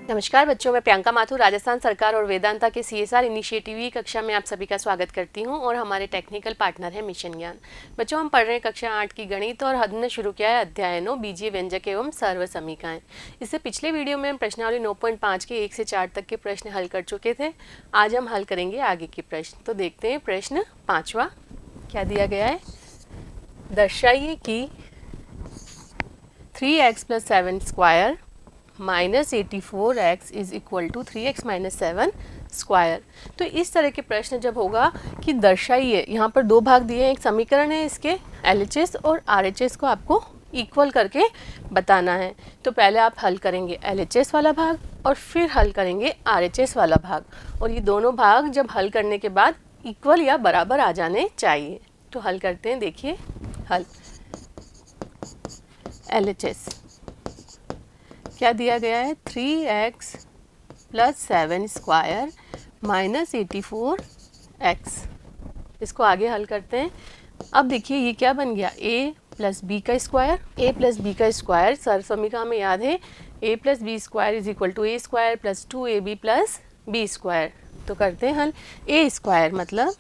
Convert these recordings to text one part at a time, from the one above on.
नमस्कार बच्चों, मैं प्रियंका माथुर राजस्थान सरकार और वेदांता के CSR इनिशिएटिव की कक्षा में आप सभी का स्वागत करती हूं और हमारे टेक्निकल पार्टनर है मिशन ज्ञान। बच्चों, हम पढ़ रहे हैं कक्षा 8 की गणित और हमने शुरू किया है अध्याय 9 बीजीय व्यंजक एवं सर्व समीकरण। इससे पिछले वीडियो में हम प्रश्नावली 9.5 के 1 से 4 तक के प्रश्न हल कर चुके थे। आज हम हल करेंगे आगे के प्रश्न। तो देखते हैं प्रश्न 5वां क्या दिया गया है। दर्शाइए कि 3x + 7 square -84x is equal to 3x - 7 square. तो इस तरह के प्रश्न जब होगा कि दर्शाइए, यहाँ पर दो भाग दिए हैं, एक समीकरण है, इसके LHS और RHS को आपको इक्वल करके बताना है। तो पहले आप हल करेंगे LHS वाला भाग और फिर हल करेंगे RHS वाला भाग, और ये दोनों भाग जब हल करने के बाद इक्वल या बराबर आ जाने चाहिए। तो हल करते हैं, देखिए हल। LHS क्या दिया गया है, 3x + 7 स्क्वायर -84x। इसको आगे हल करते हैं। अब देखिए ये क्या बन गया, a + b का स्क्वायर। a + b का स्क्वायर सर्व समीकरण हमें याद है, a + b square is equal to a square + 2ab + b square. तो करते हैं हल। a स्क्वायर मतलब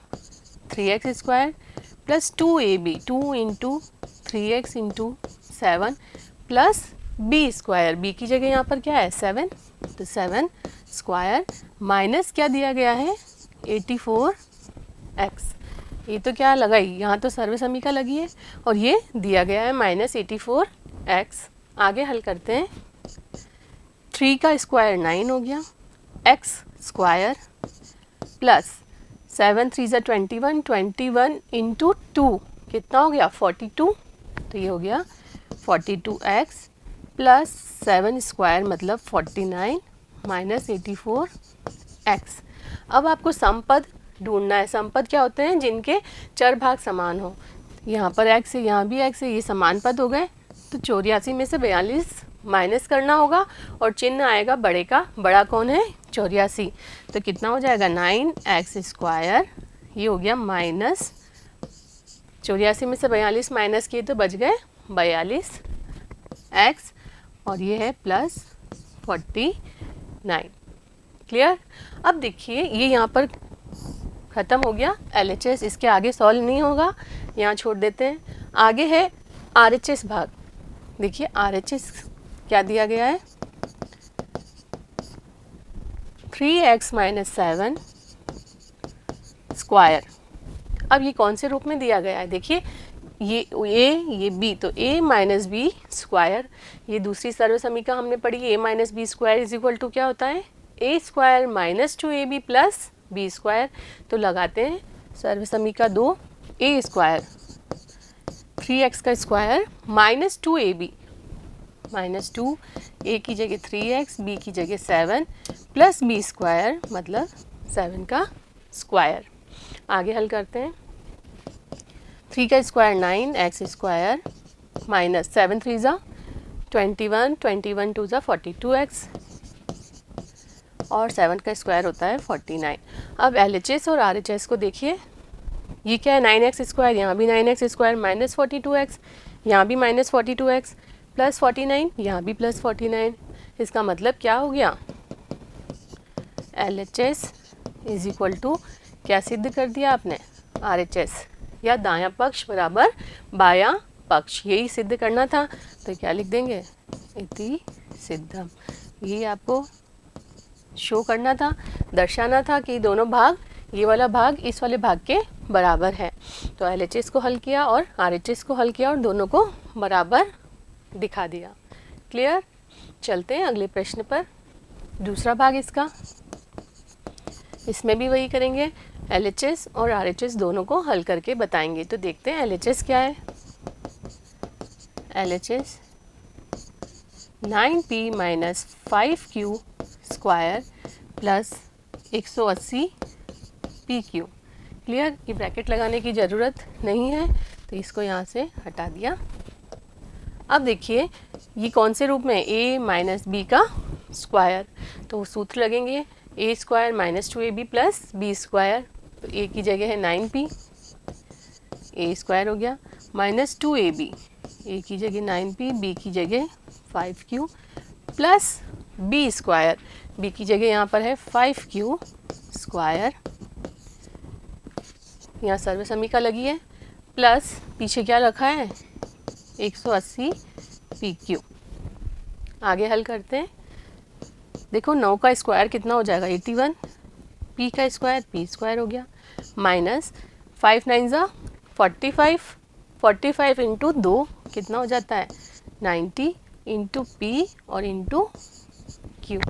3x square + 2ab 2 × 3x × 7 plus b square, b की जगह यहाँ पर क्या है 7, तो 7 स्क्वायर माइनस क्या दिया गया है 84x। ये तो क्या लगाई, यहाँ तो सर्व समीकरण लगी है और ये दिया गया है -84x। आगे हल करते हैं। 3 का स्क्वायर 9 हो गया, x स्क्वायर प्लस 7 3 = 21, 21 × 2 कितना हो गया 42। तो ये हो गया 42x प्लस 7 स्क्वायर मतलब 49 -84x। अब आपको समपद ढूंढना है। समपद क्या होते हैं, जिनके चर भाग समान हो। यहाँ पर x है, यहाँ भी x है, ये समान पद हो गए। तो 84 में से 42 माइनस करना होगा और चिन्ह आएगा बड़े का। बड़ा कौन है 84। तो कितना हो जाएगा 9x स्क्वायर, ये हो गया -84 में से 42 माइनस किए तो बच गए 42x, और ये है +49। क्लियर। अब देखिए ये यहाँ पर ख़त्म हो गया LHS, इसके आगे सॉल्व नहीं होगा, यहाँ छोड़ देते हैं। आगे है RHS भाग। देखिए RHS क्या दिया गया है, 3x - 7 स्क्वायर। अब ये कौन से रूप में दिया गया है, देखिए ये a ये b, तो a - b स्क्वायर। ये दूसरी सर्व समीकरण हमने पढ़ी, a - b square is equal to क्या होता है a square -2ab + b square. तो लगाते हैं सर्व समीकरण 2, a स्क्वायर 3x का स्क्वायर -2ab -2, a की जगह 3x, b की जगह 7 + b स्क्वायर मतलब 7 का स्क्वायर। आगे हल करते हैं। 3 का स्क्वायर 9, x स्क्वायर माइनस 7 3 ज़ा 21, 21 2 ज़ा 42x, और 7 का स्क्वायर होता है 49। अब LHS और RHS को देखिए, ये क्या है 9x स्क्वायर, यहाँ भी 9x स्क्वायर -42x, यहाँ भी -42x + 49, यहाँ भी +49। इसका मतलब क्या हो गया, LHS इज इक्वल टू क्या सिद्ध कर दिया आपने RHS, या दायां पक्ष बराबर बायां पक्ष, यही सिद्ध करना था। तो क्या लिख देंगे, इति सिद्धम। ये आपको शो करना था, दर्शाना था कि दोनों भाग, ये वाला भाग इस वाले भाग के बराबर है। तो LHS को हल किया और RHS को हल किया और दोनों को बराबर दिखा दिया। क्लियर। चलते हैं अगले प्रश्न पर। दूसरा भाग इसका, इसमें भी वही करेंगे, LHS और RHS दोनों को हल करके बताएंगे। तो देखते हैं LHS क्या है। LHS 9p - 5q square plus 180 pq। Clear. ये ब्रैकेट लगाने की ज़रूरत नहीं है, तो इसको यहाँ से हटा दिया। अब देखिए ये कौन से रूप में, a - b का स्क्वायर। तो सूत्र लगेंगे, a square -2ab + b square. तो a की जगह है 9p, a स्क्वायर हो गया, -2ab, a की जगह 9p, b की जगह 5q, plus B square, B की जगह यहाँ पर है 5q स्क्वायर, यहाँ सर्व समीका लगी है, प्लस पीछे क्या रखा है 180 pq। आगे हल करते हैं। देखो 9 का स्क्वायर कितना हो जाएगा 81, p का स्क्वायर p स्क्वायर हो गया, माइनस 5 9 ज़ा 45, 45 इंटू 2 कितना हो जाता है 90 इंटू p और इंटू q।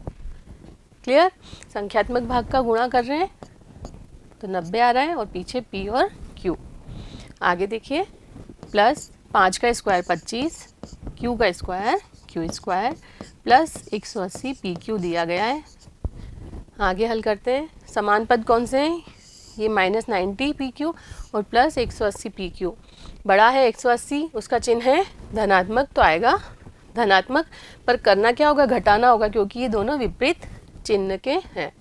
क्लियर, संख्यात्मक भाग का गुणा कर रहे हैं तो 90 आ रहा है और पीछे p और q। आगे देखिए, प्लस 5 का स्क्वायर 25, q का square q square, plus 180 pq दिया गया है। आगे हल करते हैं। समान पद कौन से हैं, ये माइनस 90 pq और प्लस 180 pq। बड़ा है 180, उसका चिन्ह है धनात्मक तो आएगा धनात्मक, पर करना क्या होगा घटाना होगा क्योंकि ये दोनों विपरीत चिन्ह के हैं।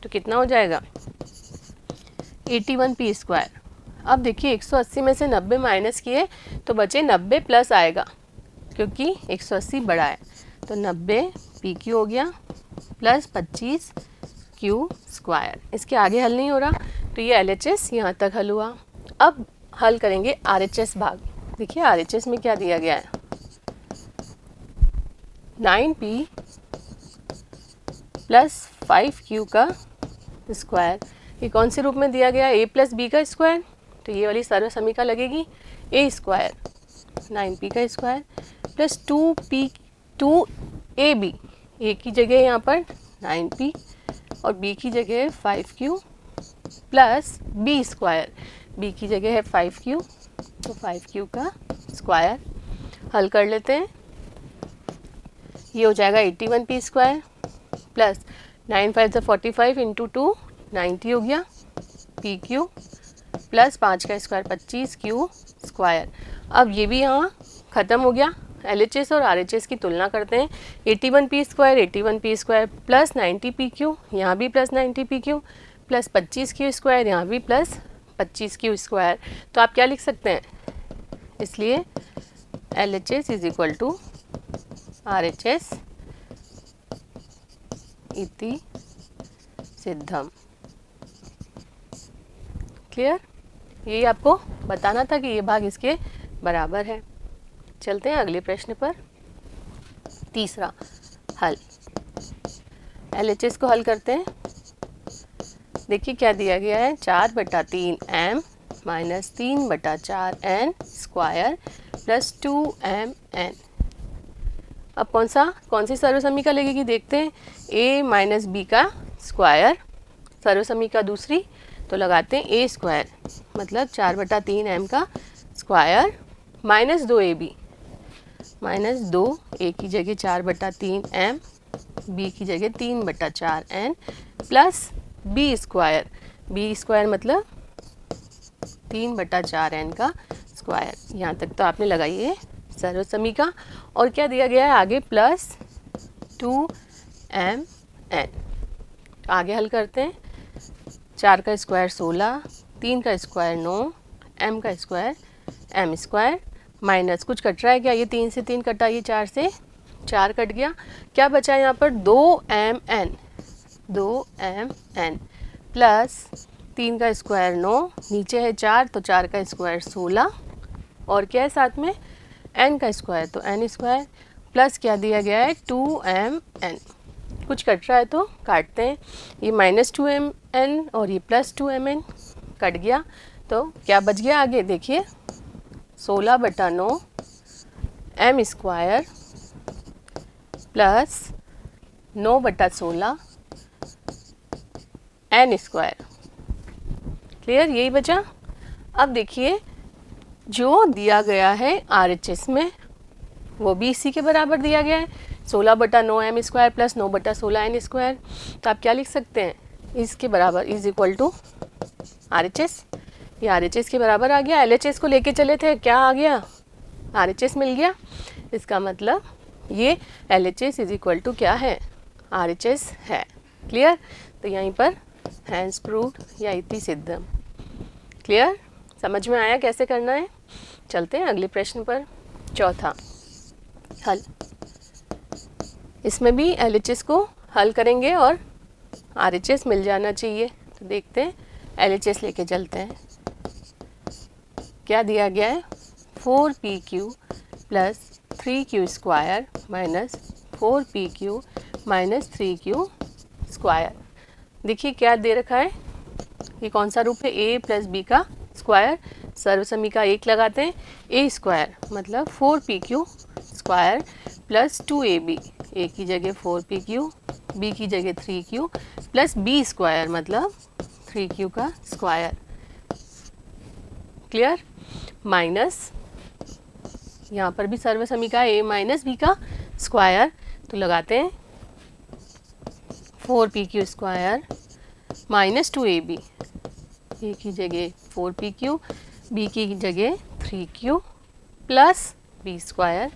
तो कितना हो जाएगा 81 p स्क्वायर। अब देखिए 180 में से 90 माइनस किए तो बचे 90 प्लस आएगा क्योंकि 180 बड़ा है, तो 90 pq हो गया प्लस 25 q स्क्वायर। इसके आगे हल नहीं हो रहा तो ये LHS यहाँ तक हल हुआ। अब हल करेंगे RHS भाग। देखिए RHS में क्या दिया गया है 9p प्लस 5q का स्क्वायर, ये कौन से रूप में दिया गया है a प्लस बी का स्क्वायर, तो ये वाली सर्व समीका लगेगी a स्क्वायर 9p का स्क्वायर प्लस 2ab, a की जगह यहाँ पर 9p और b की जगह है 5q plus b square, b की जगह है 5q तो 5q का स्क्वायर। हल कर लेते हैं। ये हो जाएगा 81 p स्क्वायर प्लस 9 5 45 इंटू 2 90 हो गया pq प्लस 5 का स्क्वायर 25 q स्क्वायर। अब ये भी यहाँ ख़त्म हो गया। LHS और RHS की तुलना करते हैं। 81 p स्क्वायर प्लस 90 pq, यहाँ भी plus 90 pq plus 25 q square, यहाँ भी प्लस 25 q स्क्वायर। तो आप क्या लिख सकते हैं, इसलिए LHS is equal to RHS इति सिद्धम। क्लियर, यही आपको बताना था कि ये भाग इसके बराबर है। चलते हैं अगले प्रश्न पर। तीसरा हल, LHS को हल करते हैं। देखिए क्या दिया गया है 4/3m minus 3/4n square plus 2mn। अब कौन सी सर्व समीका लगेगी देखते हैं। a माइनस बी का स्क्वायर सर्व समीका दूसरी, तो लगाते हैं a स्क्वायर मतलब 4/3m का square minus 2ab, minus 2 a की जगह 4/3m, b की जगह 3/4n प्लस b स्क्वायर मतलब 3/4n का स्क्वायर। यहाँ तक तो आपने लगाई है सर्व समीका। और क्या दिया गया है आगे प्लस 2mn। आगे हल करते हैं। 4 का स्क्वायर 16, 3 का स्क्वायर 9, m का स्क्वायर m स्क्वायर माइनस कुछ कट रहा है क्या, ये 3 से 3 कटा, ये 4 से 4 कट गया। क्या बचा यहाँ पर 2mn प्लस 3 का स्क्वायर 9, नीचे है 4 तो 4 का स्क्वायर 16 और क्या है साथ में n का स्क्वायर तो n स्क्वायर प्लस क्या दिया गया है 2mn। कुछ कट रहा है तो काटते हैं। ये माइनस 2mn और ये प्लस 2mn कट गया तो क्या बच गया आगे देखिए 16/9 m square plus 9/16 n square. Clear, यही बचा। अब देखिए जो दिया गया है RHS में वो भी इसी के बराबर दिया गया है 16/9 m square plus 9/16 n square. तो आप क्या लिख सकते हैं, इसके बराबर इज इक्वल टू RHS। ये RHS के बराबर आ गया। LHS को लेके चले थे, क्या आ गया RHS मिल गया। इसका मतलब ये LHS इज इक्वल टू क्या है RHS है। क्लियर, तो यहीं पर हैंस प्रूव्ड या इति सिद्धम। क्लियर, समझ में आया कैसे करना है। चलते हैं अगले प्रश्न पर। चौथा हल, इसमें भी LHS को हल करेंगे और RHS मिल जाना चाहिए। तो देखते हैं, LHS लेके चलते हैं। क्या दिया गया है, 4PQ plus 3Q square minus 4PQ minus 3Q square. देखिए क्या दे रखा है, ये कौन सा रूप है, a प्लस बी का स्क्वायर। सर्वसमीका 1 लगाते हैं, a स्क्वायर मतलब 4PQ square plus 2AB, a की जगह 4PQ, b की जगह 3Q प्लस b स्क्वायर मतलब 3Q का स्क्वायर। क्लियर। माइनस यहाँ पर भी सर्वसमीका a माइनस बी का स्क्वायर, तो लगाते हैं 4PQ square minus 2AB, a की जगह 4PQ, b की जगह 3Q प्लस b स्क्वायर,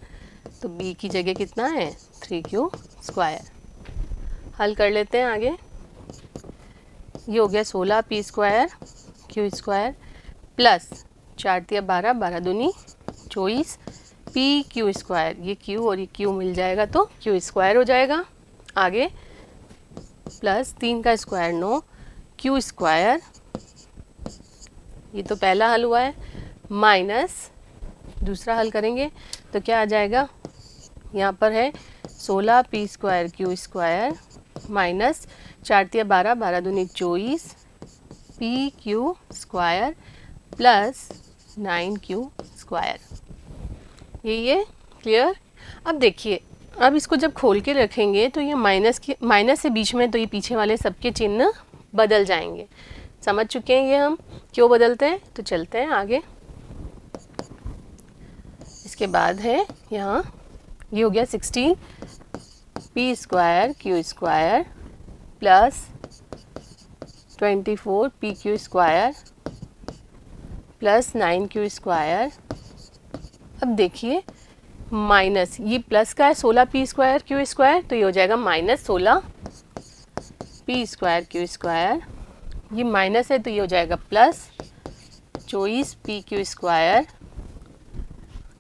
तो b की जगह कितना है 3Q स्क्वायर। हल कर लेते हैं आगे। ये हो गया 16P square Q square plus 4 तिया 12, 12 दूनी 24 PQ स्क्वायर, ये Q और ये Q मिल जाएगा तो Q स्क्वायर हो जाएगा। आगे प्लस 3 का स्क्वायर 9 Q स्क्वायर, ये तो पहला हल हुआ है, माइनस दूसरा हल करेंगे तो क्या आ जाएगा, यहाँ पर है 16P square Q square minus 4 तिया 12, 12 दूनी 24 PQ square plus 9Q square. ये क्लियर। अब देखिए, अब इसको जब खोल के रखेंगे तो ये माइनस से बीच में, तो ये पीछे वाले सबके चिन्ह बदल जाएंगे। समझ चुके हैं ये हम क्यों बदलते हैं, तो चलते हैं आगे। इसके बाद है यहाँ, ये हो गया 16P square Q square plus 24PQ square plus 9Q square. अब देखिए माइनस, ये प्लस का है 16P स्क्वायर Q स्क्वायर, तो ये हो जाएगा minus 16P square Q square, ये माइनस है तो ये हो जाएगा प्लस 24PQ स्क्वायर,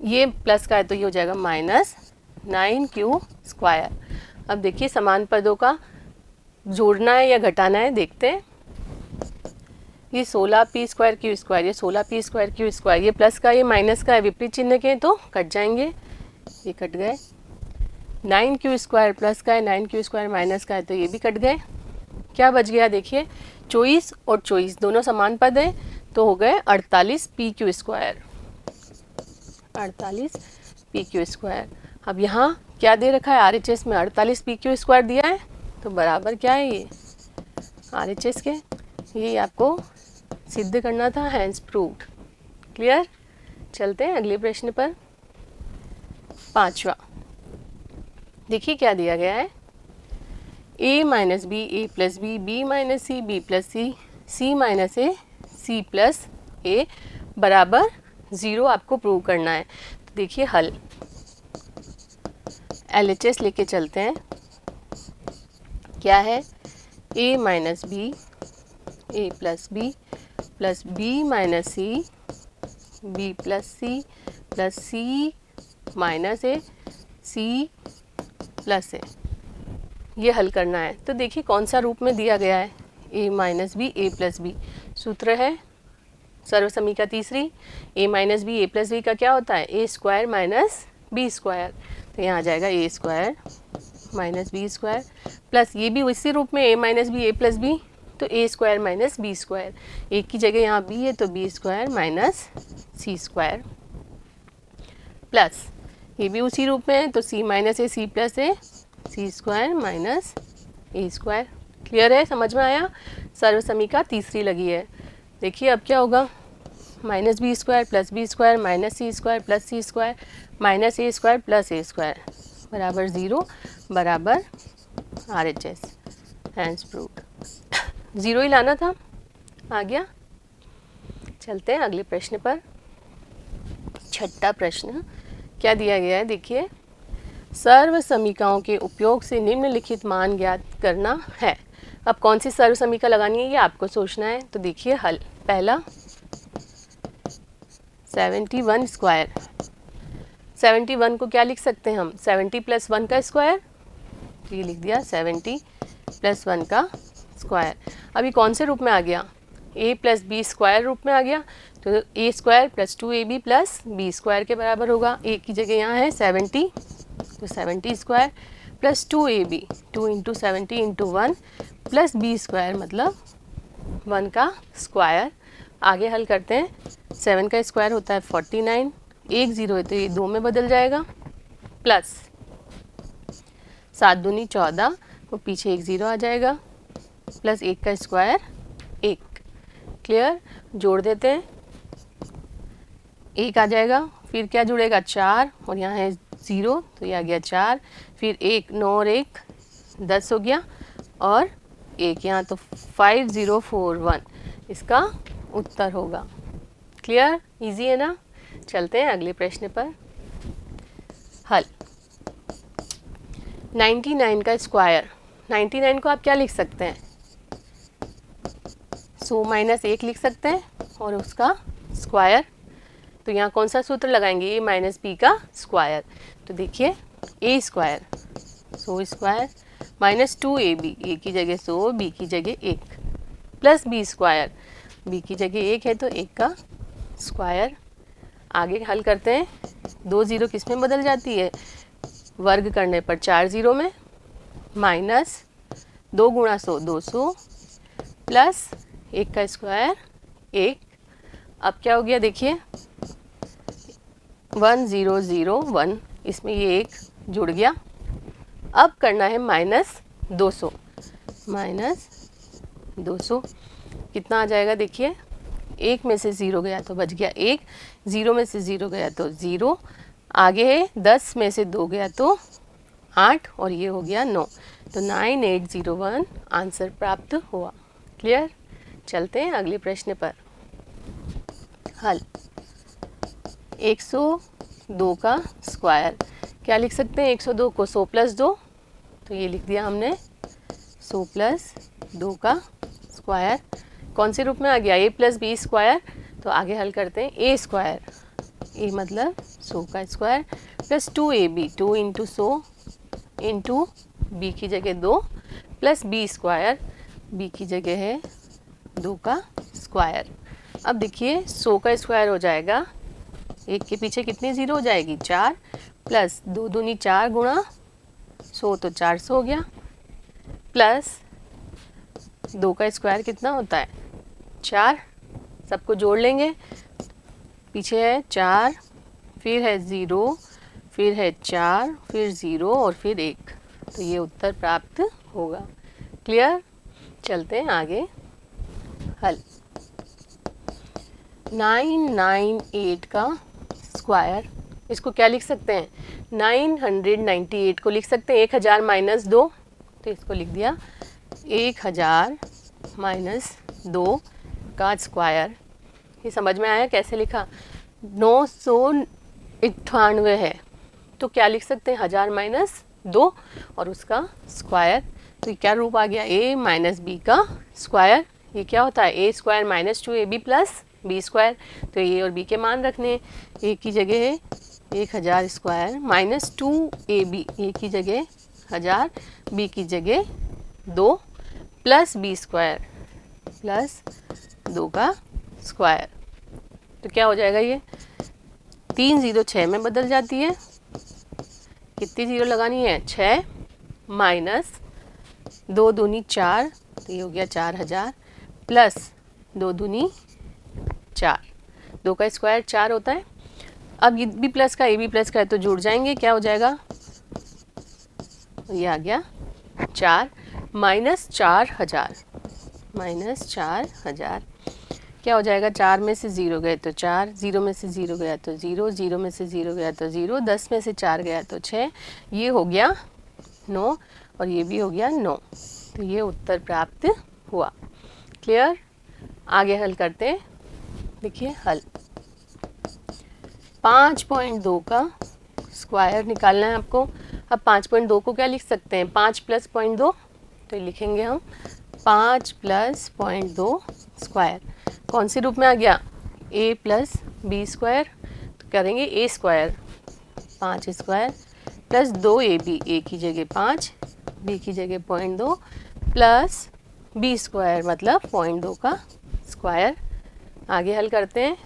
ये प्लस का है तो ये हो जाएगा माइनस 9Q स्क्वायर। अब देखिए समान पदों का जोड़ना है या घटाना है, देखते हैं। ये 16P स्क्वायर Q स्क्वायर, ये 16P स्क्वायर Q स्क्वायर, ये प्लस का ये माइनस का है, विपरीत चिन्ह के तो कट जाएंगे, ये कट गए। 9Q स्क्वायर प्लस का है, 9Q स्क्वायर माइनस का है तो ये भी कट गए। क्या बच गया देखिए, 24 और 24 दोनों समान पद हैं तो हो गए 48PQ स्क्वायर, 48PQ स्क्वायर। अब यहाँ क्या दे रखा है, RHS में 48PQ स्क्वायर दिया है, तो बराबर क्या है ये RHS के, ये आपको सिद्ध करना था, हैंस प्रूव्ड। क्लियर। चलते हैं अगले प्रश्न पर, 5वां। देखिए क्या दिया गया है, a minus B, A plus B, B minus C, B plus C, C minus A, C plus A बराबर 0 आपको प्रूव करना है। तो देखिए हल, LHS लेके चलते हैं। क्या है, a minus B, A plus B minus C, B plus C minus A, C plus A, ये हल करना है। तो देखिए कौन सा रूप में दिया गया है, a minus B, A plus B. सूत्र है सर्वसमीका तीसरी, a minus B, A plus B का क्या होता है, ए स्क्वायर माइनस बी स्क्वायर, तो यहाँ आ जाएगा A square minus B square plus, ये भी उसी रूप में a minus B, A plus B, तो A square minus B square, एक की जगह यहाँ b है तो B square minus C square plus, ये भी उसी रूप में है तो c minus A, C plus A, C square minus A square. Clear है, समझ में आया। सर्वसमीका तीसरी लगी है। देखिए अब क्या होगा, minus B square plus B square minus C square plus C square minus A square plus A square बराबर 0 बराबर RHS, हैंस प्रूव्ड। 0 ही लाना था, आ गया। चलते हैं अगले प्रश्न पर, 6ठा प्रश्न। क्या दिया गया है, देखिए, सर्व समीकाओं के उपयोग से निम्नलिखित मान ज्ञात करना है। अब कौन सी सर्व समीका लगानी है ये आपको सोचना है। तो देखिए हल, पहला 71 स्क्वायर, 71 को क्या लिख सकते हैं हम, 70 प्लस 1 का स्क्वायर तो ये लिख दिया 70 प्लस 1 का स्क्वायर। अब ये कौन से रूप में आ गया, a प्लस बी स्क्वायर रूप में आ गया, तो a square plus 2ab plus B square के बराबर होगा। a की जगह यहाँ है 70, तो 70 square plus 2ab, 2 into 70 into 1 plus B square मतलब 1 का स्क्वायर। आगे हल करते हैं, 7 का स्क्वायर होता है 49, एक ज़ीरो है तो ये 2 में बदल जाएगा, प्लस 7 दूनी 14, वो पीछे एक ज़ीरो आ जाएगा, प्लस 1 का स्क्वायर 1। क्लियर, जोड़ देते हैं, 1 आ जाएगा, फिर क्या जुड़ेगा 4 और यहाँ है 0 तो ये आ गया 4, फिर 1, 9 और 1 10 हो गया और 1 यहाँ, तो 5041 इसका उत्तर होगा। क्लियर, इजी है ना। चलते हैं अगले प्रश्न पर। हल, 99 का स्क्वायर, 99 को आप क्या लिख सकते हैं, 100 माइनस 1 लिख सकते हैं और उसका स्क्वायर। तो यहाँ कौन सा सूत्र लगाएंगे, a माइनस बी का स्क्वायर। तो देखिए a square 100 square minus 2ab, a की जगह 100 b की जगह 1 प्लस b स्क्वायर, b की जगह 1 है तो 1 का स्क्वायर। आगे हल करते हैं, 2 ज़ीरो किस में बदल जाती है, वर्ग करने पर 4 ज़ीरो में, माइनस 2 गुणा 100 200 प्लस 1 का स्क्वायर 1। अब क्या हो गया देखिए 1001, इसमें ये 1 जुड़ गया। अब करना है माइनस 200, माइनस 200 कितना आ जाएगा देखिए, 1 में से 0 गया तो बच गया 1, 0 में से 0 गया तो 0, आगे है 10 में से 2 गया तो 8 और ये हो गया 9, तो 9801 आंसर प्राप्त हुआ। क्लियर, चलते हैं अगले प्रश्न पर। हल, 102 का स्क्वायर, क्या लिख सकते हैं 102 को, 100 प्लस 2, तो ये लिख दिया हमने 100 प्लस 2 का स्क्वायर। कौन से रूप में आ गया, a प्लस बी स्क्वायर। तो आगे हल करते हैं, a स्क्वायर, a मतलब 100 का square plus 2ab, 2 into 100 into b की जगह 2 प्लस b स्क्वायर, b की जगह है 2 का स्क्वायर। अब देखिए 100 का स्क्वायर हो जाएगा, 1 के पीछे कितनी ज़ीरो हो जाएगी 4, प्लस 2 दूनी 4 गुणा 100 तो 400 हो गया, प्लस 2 का स्क्वायर कितना होता है 4, सबको जोड़ लेंगे, पीछे है 4, फिर है 0, फिर है 4, फिर 0 और फिर 1, तो ये उत्तर प्राप्त होगा। क्लियर, चलते हैं आगे। हल, 998 का स्क्वायर, इसको क्या लिख सकते हैं 998 को लिख सकते हैं 1000 माइनस 2, तो इसको लिख दिया 1000 माइनस 2 का स्क्वायर। ये समझ में आया कैसे लिखा, 998 है तो क्या लिख सकते हैं 1000 माइनस 2 और उसका स्क्वायर। तो ये क्या रूप आ गया, a माइनस बी का स्क्वायर। ये क्या होता है, a square minus 2ab plus B square. तो a और b के मान रखने हैं, a की जगह है 1000 स्क्वायर माइनस 2ab, a की जगह 1000, b की जगह 2 प्लस बी स्क्वायर प्लस 2 का स्क्वायर। तो क्या हो जाएगा, ये 3 ज़ीरो 6 में बदल जाती है, कितनी ज़ीरो लगानी है 6, माइनस 2 दूनी 4, तो ये हो गया 4000 प्लस 2 दूनी 4, 2 का स्क्वायर 4 होता है। अब ये बी प्लस का ए बी प्लस का है तो जुड़ जाएंगे, क्या हो जाएगा, ये आ गया 4 माइनस 4000, माइनस 4000 क्या हो जाएगा, 4 में से 0 गए तो 4, 0 में से 0 गया तो 0, 0 में से 0 गया तो 0, 10 में से 4 गया तो 6, ये हो गया 9 और ये भी हो गया 9, तो ये उत्तर प्राप्त हुआ। क्लियर, आगे हल करते हैं। देखिए हल, 5.2 का स्क्वायर निकालना है आपको। अब 5.2 को क्या लिख सकते हैं, 5 प्लस 0.2, तो लिखेंगे हम 5 प्लस 0.2 स्क्वायर। कौन से रूप में आ गया, a प्लस बी स्क्वायर, तो करेंगे a square 5 square plus 2ab, a की जगह 5 बी की जगह 0.2 प्लस बी स्क्वायर मतलब 0.2 का स्क्वायर। आगे हल करते हैं,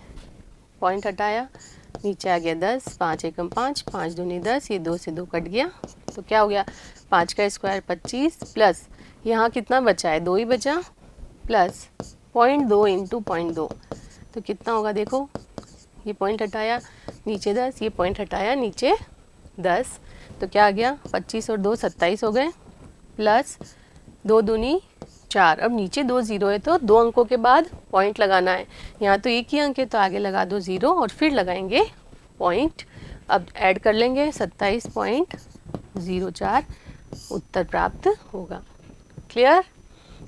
पॉइंट हटाया, नीचे आ गया 10, 5 एकम 5, 5 दूनी 10, ये 2 से 2 कट गया तो क्या हो गया 5 का स्क्वायर 25 प्लस यहाँ कितना बचा है 2 ही बचा प्लस 0.2 इंटू 0.2 तो कितना होगा देखो, ये पॉइंट हटाया नीचे 10, ये पॉइंट हटाया नीचे 10 तो क्या आ गया 25 और 2 27 हो गए प्लस 2 दूनी 4। अब नीचे 2 0 है तो 2 अंकों के बाद पॉइंट लगाना है, यहाँ तो एक ही अंक है तो आगे लगा दो 0 और फिर लगाएंगे पॉइंट। अब ऐड कर लेंगे 27.04 उत्तर प्राप्त होगा। क्लियर।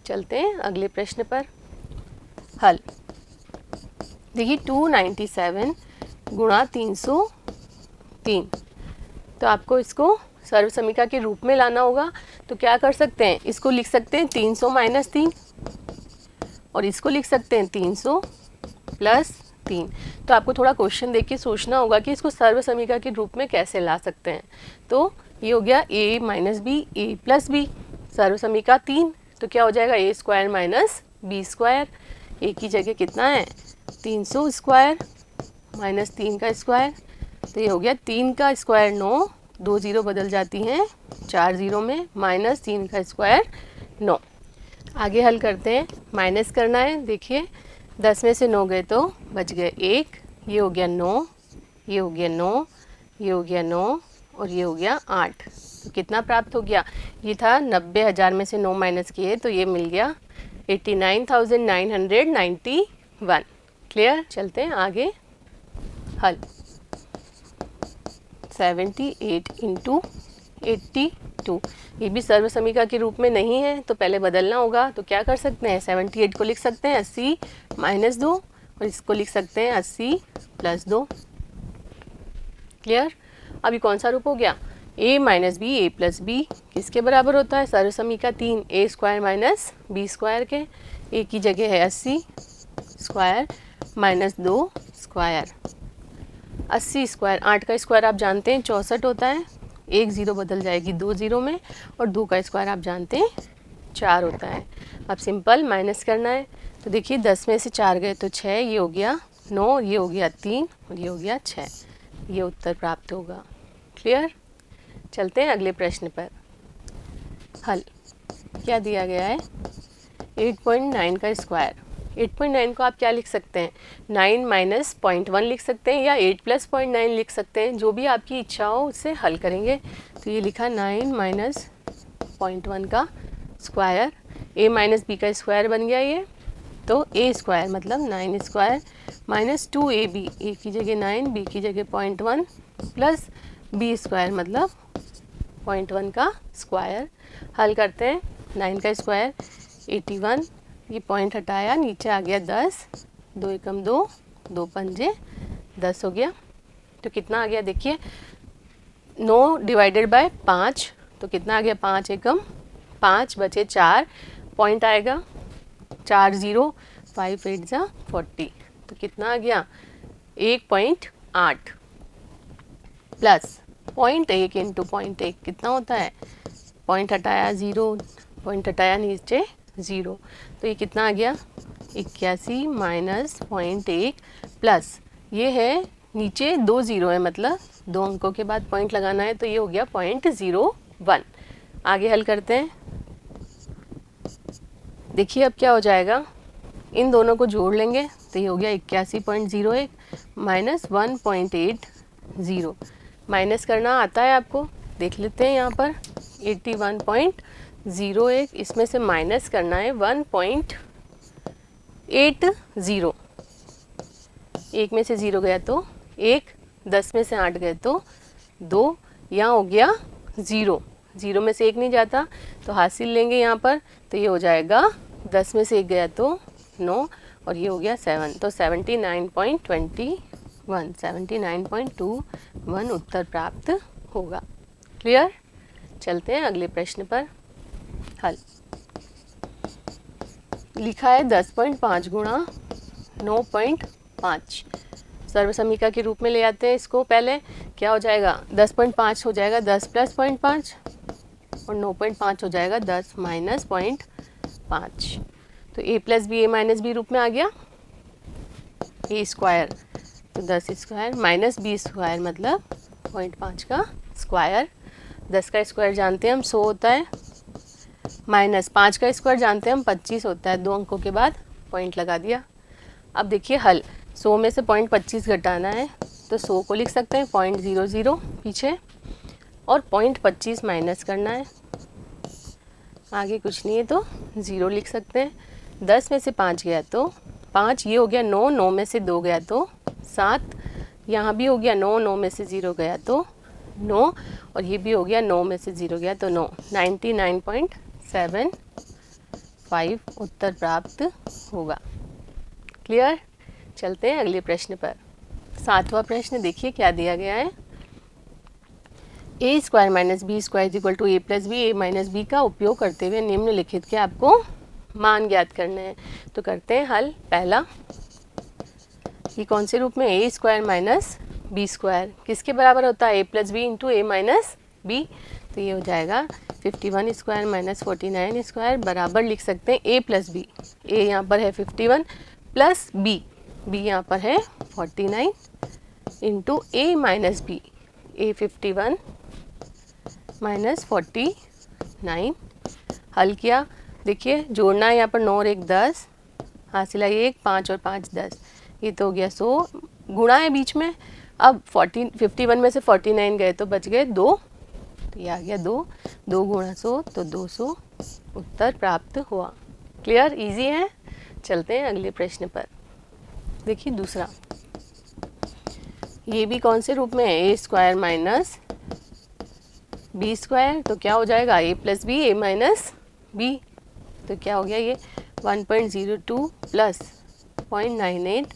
चलते हैं अगले प्रश्न पर। हल देखिए 297 गुणा 303 तो आपको इसको सर्व समीकरण के रूप में लाना होगा। तो क्या कर सकते हैं, इसको लिख सकते हैं 300 माइनस 3 और इसको लिख सकते हैं 300 प्लस 3। तो आपको थोड़ा क्वेश्चन देख के सोचना होगा कि इसको सर्व समीकरण के रूप में कैसे ला सकते हैं। तो ये हो गया a minus B A plus b, सर्व समीकरण 3 तो क्या हो जाएगा a square minus B square. A की जगह कितना है 300 स्क्वायर माइनस 3 का स्क्वायर तो ये हो गया 3 का स्क्वायर 9, 2 0 बदल जाती हैं 4 0 में, माइनस 3 का स्क्वायर 9। आगे हल करते हैं, माइनस करना है। देखिए 10 में से 9 गए तो बच गए 1, ये हो गया 9, ये हो गया 9, ये हो गया 9 और ये हो गया 8। तो कितना प्राप्त हो गया, ये था 90,000 में से 9 माइनस किए तो ये मिल गया 89,991। क्लियर। चलते हैं आगे। हल 78 इंटू 82 ये भी सर्व समीकरण के रूप में नहीं है तो पहले बदलना होगा। तो क्या कर सकते हैं 78 को लिख सकते हैं 80 माइनस 2 और इसको लिख सकते हैं 80 प्लस 2। क्लियर। अभी कौन सा रूप हो गया, a minus B A plus B किसके बराबर होता है, सर्व समीकरण 3 a square minus B square के। a की जगह है 80 स्क्वायर माइनस 2 स्क्वायर। 80 स्क्वायर, 8 का स्क्वायर आप जानते हैं 64 होता है, 1 0 बदल जाएगी 2 0 में और 2 का स्क्वायर आप जानते हैं 4 होता है। अब सिंपल माइनस करना है तो देखिए 10 में से 4 गए तो 6, ये हो गया 9, ये हो गया 3 और ये हो गया 6, ये उत्तर प्राप्त होगा। क्लियर। चलते हैं अगले प्रश्न पर। हल क्या दिया गया है 8.9 का स्क्वायर। 8.9 को आप क्या लिख सकते हैं 9 माइनस 0.1 लिख सकते हैं या 8 प्लस 0.9 लिख सकते हैं, जो भी आपकी इच्छा हो उससे हल करेंगे। तो ये लिखा 9 माइनस 0.1 का स्क्वायर, a माइनस बी का स्क्वायर बन गया ये। तो a स्क्वायर मतलब 9 स्क्वायर माइनस 2ab, a की जगह 9 b की जगह 0.1 प्लस b स्क्वायर मतलब 0.1 का स्क्वायर। हल करते हैं 9 का स्क्वायर 81, ये पॉइंट हटाया नीचे आ गया 10, 2 एकम 2, 2 पंजे 10 हो गया। तो कितना आ गया देखिए 9 डिवाइडेड बाय 5 तो कितना आ गया 5 एकम 5 बचे 4, पॉइंट आएगा 4 0, 5 8 जा 40 तो कितना आ गया 1.8 प्लस 0.1 इंटू 0.1 कितना होता है, पॉइंट हटाया 0, पॉइंट हटाया नीचे 0 तो ये कितना आ गया 81 माइनस 0.1 प्लस ये है नीचे 2 0 है मतलब 2 अंकों के बाद पॉइंट लगाना है तो ये हो गया 0.01। आगे हल करते हैं। देखिए अब क्या हो जाएगा, इन दोनों को जोड़ लेंगे तो ये हो गया 81.01 माइनस 1.80। माइनस करना आता है आपको, देख लेते हैं यहाँ पर 81.01 इसमें से माइनस करना है 1.80। एक में से 0 गया तो 1, 10 में से 8 गए तो 2, यहाँ हो गया 0, 0 में से 1 नहीं जाता तो हासिल लेंगे यहाँ पर तो ये हो जाएगा 10 में से 1 गया तो 9 और ये हो गया 7 तो 79.21 उत्तर प्राप्त होगा। क्लियर। चलते हैं अगले प्रश्न पर। हल लिखा है 10.5 गुणा 9.5 सर्व समीकरण के रूप में ले आते हैं इसको। पहले क्या हो जाएगा 10.5 हो जाएगा 10 प्लस 0.5 और 9.5 हो जाएगा 10 माइनस 0.5। तो a plus B A minus B रूप में आ गया, a स्क्वायर तो 10 स्क्वायर माइनस बी स्क्वायर मतलब 0.5 का स्क्वायर। 10 का स्क्वायर जानते हैं हम 100 होता है, माइनस 5 का स्क्वायर जानते हैं हम 25 होता है। 2 अंकों के बाद पॉइंट लगा दिया। अब देखिए हल, 100 में से 0.25 घटाना है तो 100 को लिख सकते हैं 0.00 पीछे और 0.25 माइनस करना है, आगे कुछ नहीं है तो 0 लिख सकते हैं। 10 में से 5 गया तो 5, ये हो गया 9, 9 में से 2 गया तो 7, यहाँ भी हो गया 9, 9 में से 0 गया तो 9 और ये भी हो गया 9 में से 0 गया तो 9। 99.75 उत्तर प्राप्त होगा। क्लियर। चलते हैं अगले प्रश्न पर। 7वां प्रश्न देखिए क्या दिया गया है। ए square minus B square equal to a plus B, A minus B का उपयोग करते हुए निम्नलिखित के आपको मान ज्ञात करने हैं। तो करते हैं हल। पहला, ये कौन से रूप में, ए स्क्वायर माइनस बी स्क्वायर किसके बराबर होता है, ए प्लस बी इंटू ए माइनस बी। तो ये हो जाएगा 51 स्क्वायर माइनस 49 स्क्वायर बराबर लिख सकते हैं ए प्लस बी। ए यहाँ पर है 51 प्लस बी, बी यहाँ पर है 49 इंटू ए माइनस बी, ए 51 माइनस 49। हल किया, देखिए जोड़ना है यहाँ पर 9 और 1 10, हासिल है 1, 5 और 5 10, ये तो हो गया 100, गुणा है बीच में। अब 51 में से 49 गए तो बच गए 2, तो ये आ गया 2, 2 गुणा 100 तो 200 उत्तर प्राप्त हुआ। क्लियर, इजी है। चलते हैं अगले प्रश्न पर। देखिए दूसरा, ये भी कौन से रूप में है, ए स्क्वायर माइनस बी स्क्वायर। तो क्या हो जाएगा, ए प्लस बी ए माइनस बी। तो क्या हो गया ये 1.02 प्लस 0.98,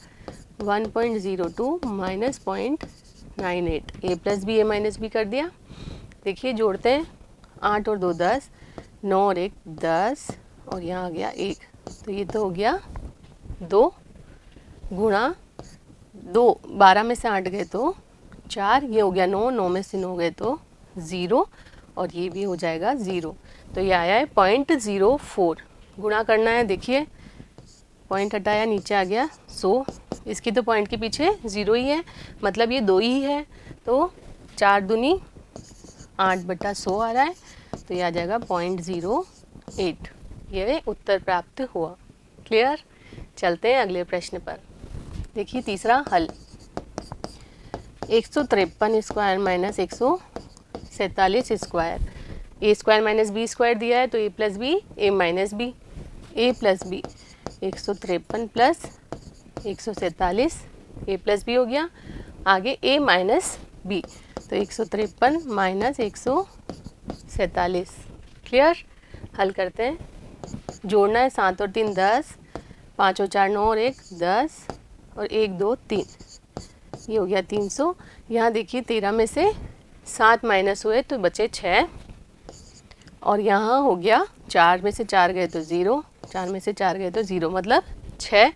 1.02 माइनस 0.98, ए प्लस बी ए माइनस बी कर दिया। देखिए जोड़ते हैं, 8 और 2 10, 9 और 1 10 और यहाँ आ गया 1, तो ये तो हो गया 2 गुणा 2, 12 में से 8 गए तो 4, ये हो गया 9, 9 में से 9 गए तो 0 और ये भी हो जाएगा 0। तो ये आया है 0.04। गुणा करना है, देखिए पॉइंट हटाया नीचे आ गया 100, इसकी तो पॉइंट के पीछे 0 ही है, मतलब ये 2 ही है। तो 4 दूनी 8/100 आ रहा है, तो ये आ जाएगा 0.08। ये उत्तर प्राप्त हुआ। क्लियर। चलते हैं अगले प्रश्न पर। देखिए तीसरा हल, 153 स्क्वायर माइनस 147 स्क्वायर, ए स्क्वायर माइनस बी स्क्वायर दिया है तो ए प्लस बी ए माइनस बी, ए प्लस बी 153 प्लस 147 ए प्लस बी हो गया, आगे ए माइनस बी तो 153 माइनस 147। क्लियर। हल करते हैं, जोड़ना है 7 और 3 10, 5 और 4 9 और 1 10 और 1 2 3, ये हो गया 300। यहाँ देखिए 13 में से 7 माइनस हुए तो बचे 6 और यहाँ हो गया 4 में से 4 गए तो 0, 4 में से 4 गए तो 0 मतलब 6,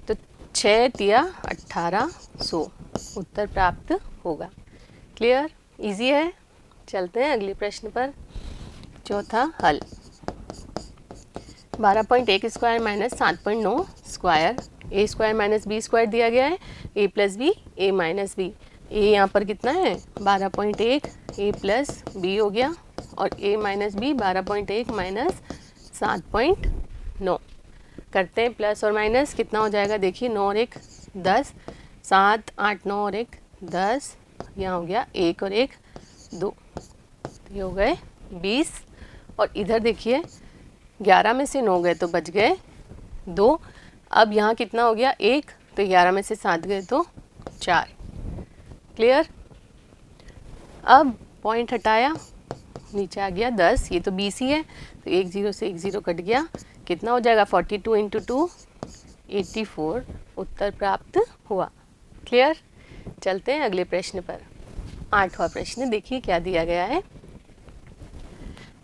तो 6 तिया 1800 उत्तर प्राप्त होगा। क्लियर, इजी है। चलते हैं अगले प्रश्न पर। चौथा हल, 12.1 स्क्वायर माइनस 7.9 स्क्वायर, ए स्क्वायर माइनस बी स्क्वायर दिया गया है, ए प्लस बी ए माइनस बी। ए यहाँ पर कितना है 12.1, ए प्लस बी हो गया और ए माइनस बी 12.1 माइनस 7.9। करते हैं प्लस और माइनस, कितना हो जाएगा देखिए 9 और 1 10, 7 8 9 और 1 10, यहाँ हो गया 1 और 1 2, ये हो गए 20 और इधर देखिए 11 में से 9 गए तो बच गए 2, अब यहाँ कितना हो गया 1, तो 11 में से 7 गए तो 4। क्लियर। अब पॉइंट हटाया, नीचे आ गया 10, ये तो 20 ही है तो 1 0 से 1 0 कट गया, कितना हो जाएगा 42 इंटू 2 84 उत्तर प्राप्त हुआ। क्लियर। चलते हैं अगले प्रश्न पर। 8वां प्रश्न देखिए क्या दिया गया है,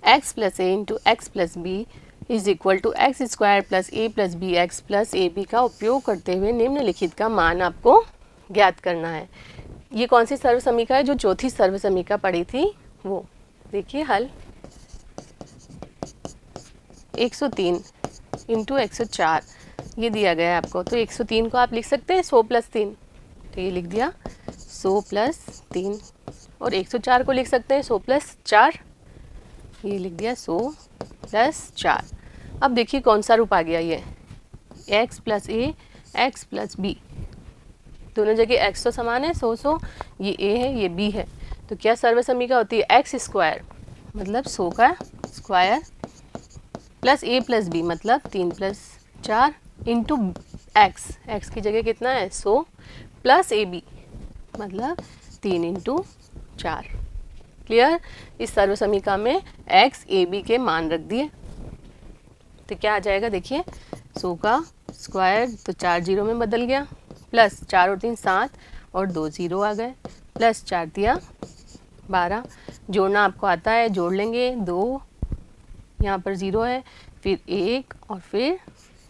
x plus A into X plus B is equal to X square plus A plus B X plus A B का उपयोग करते हुए निम्नलिखित का मान आपको ज्ञात करना है। ये कौन सी सर्व समीका है, जो चौथी सर्व समीका पड़ी थी वो। देखिए हल, 103 इंटू 104 ये दिया गया है आपको, तो 103 को आप लिख सकते हैं 100 + 3, तो ये लिख दिया 100 + 3, और 104 को लिख सकते हैं 100 + 4, ये लिख दिया 100 + 4। अब देखिए कौन सा रूप आ गया, ये x + a x + b, दोनों जगह x तो समान है 100 ये a है ये b है, तो क्या सर्वसमीका होती है x² मतलब 100 का स्क्वायर प्लस a + b मतलब 3 + 4 इंटू x की जगह कितना है 100 प्लस ab मतलब 3 × 4। क्लियर। इस सर्वसमीका में x ab के मान रख दिए, तो क्या आ जाएगा देखिए 100 का स्क्वायर तो 4 जीरो में बदल गया, प्लस 4 और 3 7 और 2 जीरो आ गए, प्लस 4 दिया 12, जोड़ना आपको आता है जोड़ लेंगे, 2 यहाँ पर 0 है, फिर 1 और फिर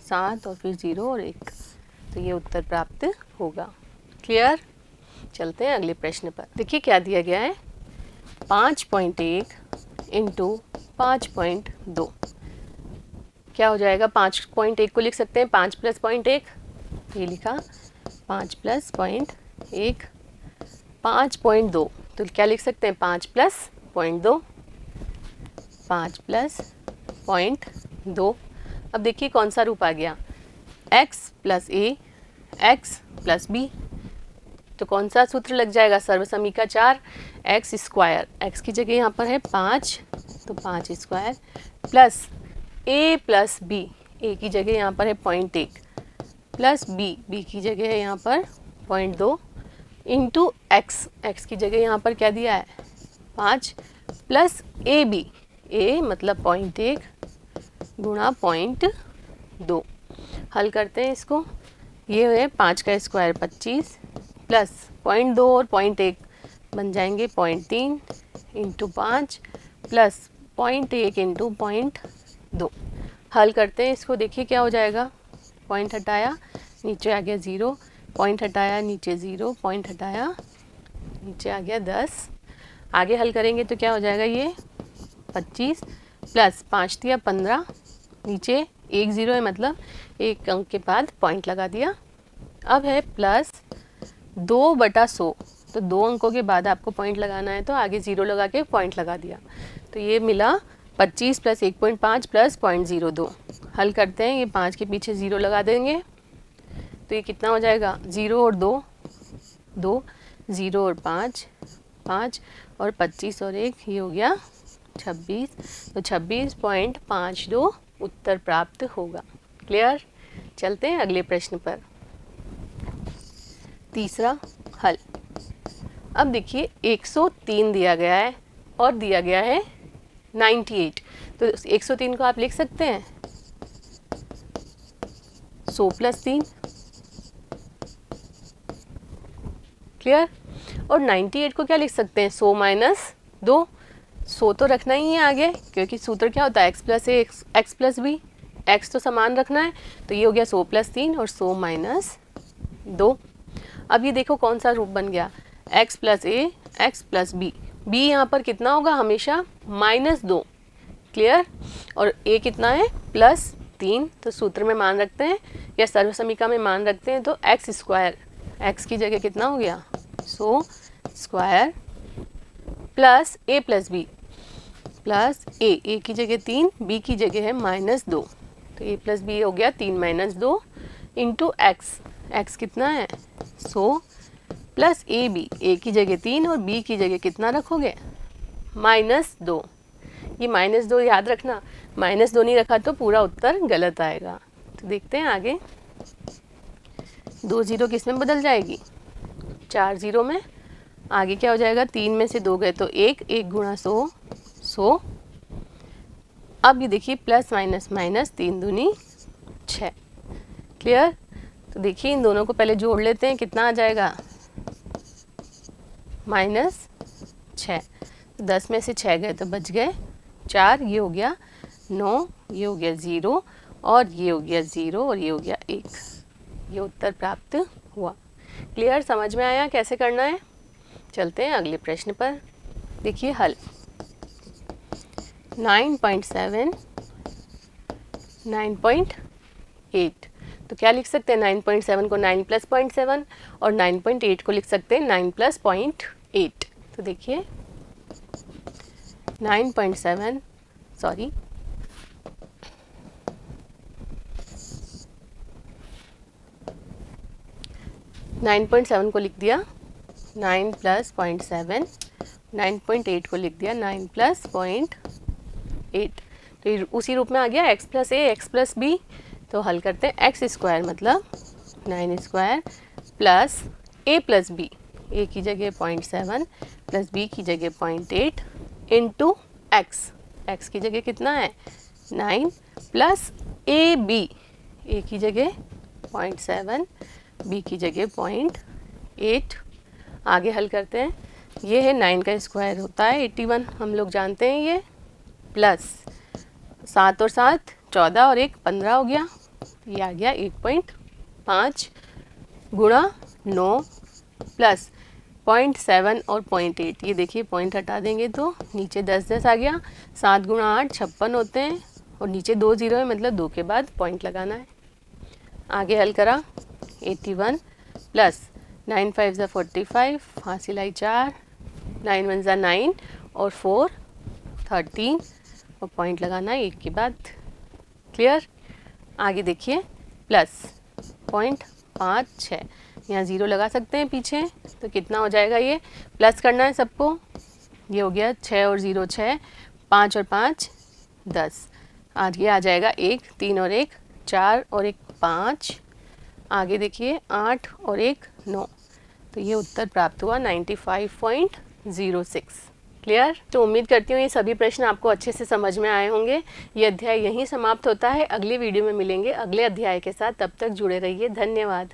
7 और फिर 0 और 1, तो ये उत्तर प्राप्त होगा। क्लियर। चलते हैं अगले प्रश्न पर। देखिए क्या दिया गया है 5.1 इंटू 5.2, क्या हो जाएगा 5.1 को लिख सकते हैं 5 + 0.1, ये लिखा 5 + 0.1, 5.2 तो क्या लिख सकते हैं 5 + 0.2, 5 + 0.2। अब देखिए कौन सा रूप आ गया x + a x + b, तो कौन सा सूत्र लग जाएगा सर्वसमीका 4 x² x की जगह यहाँ पर है 5 तो 5² प्लस a + b a की जगह यहाँ पर है 0.1 प्लस b की जगह है यहाँ पर 0.2 इंटू x की जगह यहाँ पर क्या दिया है 5 प्लस ab a मतलब 0.1 गुणा 0.2। हल करते हैं इसको, ये है 5 का स्क्वायर 25 प्लस 0.2 और 0.1 बन जाएंगे 0.3 इंटू 5 प्लस 0.1 इंटू 0.2। हल करते हैं इसको, देखिए क्या हो जाएगा, पॉइंट हटाया नीचे आ गया 0, पॉइंट हटाया नीचे 0, पॉइंट हटाया नीचे आ गया 10। आगे हल करेंगे तो क्या हो जाएगा, ये 25 प्लस 5 दिया 15, नीचे 1 0 है मतलब एक अंक के बाद पॉइंट लगा दिया। अब है प्लस 2/100, तो 2 अंकों के बाद आपको पॉइंट लगाना है तो आगे 0 लगा के पॉइंट लगा दिया, तो ये मिला 25 प्लस 1.5 प्लस 0.02। हल करते हैं, ये 5 के पीछे 0 लगा देंगे तो ये कितना हो जाएगा 0 और 2 2, 0 और 5 5 और 25 और 1, ये हो गया 26, तो 26.52 उत्तर प्राप्त होगा। क्लियर। चलते हैं अगले प्रश्न पर। तीसरा हल। अब देखिए 103 दिया गया है और दिया गया है 98, तो 103 को आप लिख सकते हैं 100 + 3। क्लियर। और 98 को क्या लिख सकते हैं 100 - 2, 100 तो रखना ही है आगे, क्योंकि सूत्र क्या होता है x + a x + b, x तो समान रखना है, तो ये हो गया 100 + 3 और 100 - 2। अब ये देखो कौन सा रूप बन गया x + a x + b, b यहाँ पर कितना होगा हमेशा -2। क्लियर। और a कितना है +3, तो सूत्र में मान रखते हैं या सर्वसमीका में मान रखते हैं, तो x² x की जगह कितना हो गया 100² plus a + b plus a की जगह 3 b की जगह है -2, तो a + b हो गया 3 - 2 इंटू x कितना है 100 प्लस a की जगह 3 और b की जगह कितना रखोगे -2। ये -2 याद रखना, -2 नहीं रखा तो पूरा उत्तर गलत आएगा। तो देखते हैं आगे, 2 0 किस में बदल जाएगी 4 0 में, आगे क्या हो जाएगा 3 में से 2 गए तो 1 गुणा 100 100। अब ये देखिए प्लस माइनस माइनस 3 दूनी 6। क्लियर। तो देखिए इन दोनों को पहले जोड़ लेते हैं, कितना आ जाएगा -6, 10 में से 6 गए तो बच गए 4, ये हो गया 9, ये हो गया 0 और ये हो गया 0 और ये हो गया 1, ये उत्तर प्राप्त हुआ। क्लियर। समझ में आया कैसे करना है। चलते हैं अगले प्रश्न पर। देखिए हल 9.7 9.8। तो क्या लिख सकते हैं 9.7 को 9 प्लस 0.7 और 9.8 को लिख सकते हैं 9 प्लस 0.8। तो देखिए 9.7 सॉरी 9.7 को लिख दिया 9 प्लस 0.7, 9.8 को लिख दिया 9 प्लस 0.8। तो ये उसी रूप में आ गया x प्लस ए एक्स प्लस बी। तो हल करते हैं एक्स स्क्वायर मतलब 9 square plus A plus B, ए की जगह 0.7 प्लस बी की जगह 0.8 इंटू एक्स, एक्स की जगह कितना है 9 प्लस ए बी, ए की जगह 0.7 बी की जगह 0.8। आगे हल करते हैं, ये है 9 का स्क्वायर होता है 81, हम लोग जानते हैं ये, प्लस 7 और 7 14 और 1 15 हो गया, ये आ गया 1.5 गुणा 9 प्लस 0.7 और 0.8, ये देखिए पॉइंट हटा देंगे तो नीचे 10 10 आ गया, 7 गुणा 8 56 होते हैं और नीचे 2 0 है मतलब 2 के बाद पॉइंट लगाना है। आगे हल करा 81 प्लस 9 5 ज़ा 45, हासिल आई 4, 9 1 ज़ा 9 और 4 13 और पॉइंट लगाना है 1 के बाद। क्लियर। आगे देखिए प्लस 0.56, यहाँ 0 लगा सकते हैं पीछे, तो कितना हो जाएगा, ये प्लस करना है सबको, ये हो गया 6 और 0 6, 5 और 5 10, आगे आ जाएगा 1 3 और 1 4 और 1 5, आगे देखिए 8 और 1 9। तो ये उत्तर प्राप्त हुआ 95.06। क्लियर। तो उम्मीद करती हूँ ये सभी प्रश्न आपको अच्छे से समझ में आए होंगे। ये अध्याय यहीं समाप्त होता है, अगले वीडियो में मिलेंगे अगले अध्याय के साथ, तब तक जुड़े रहिए। धन्यवाद।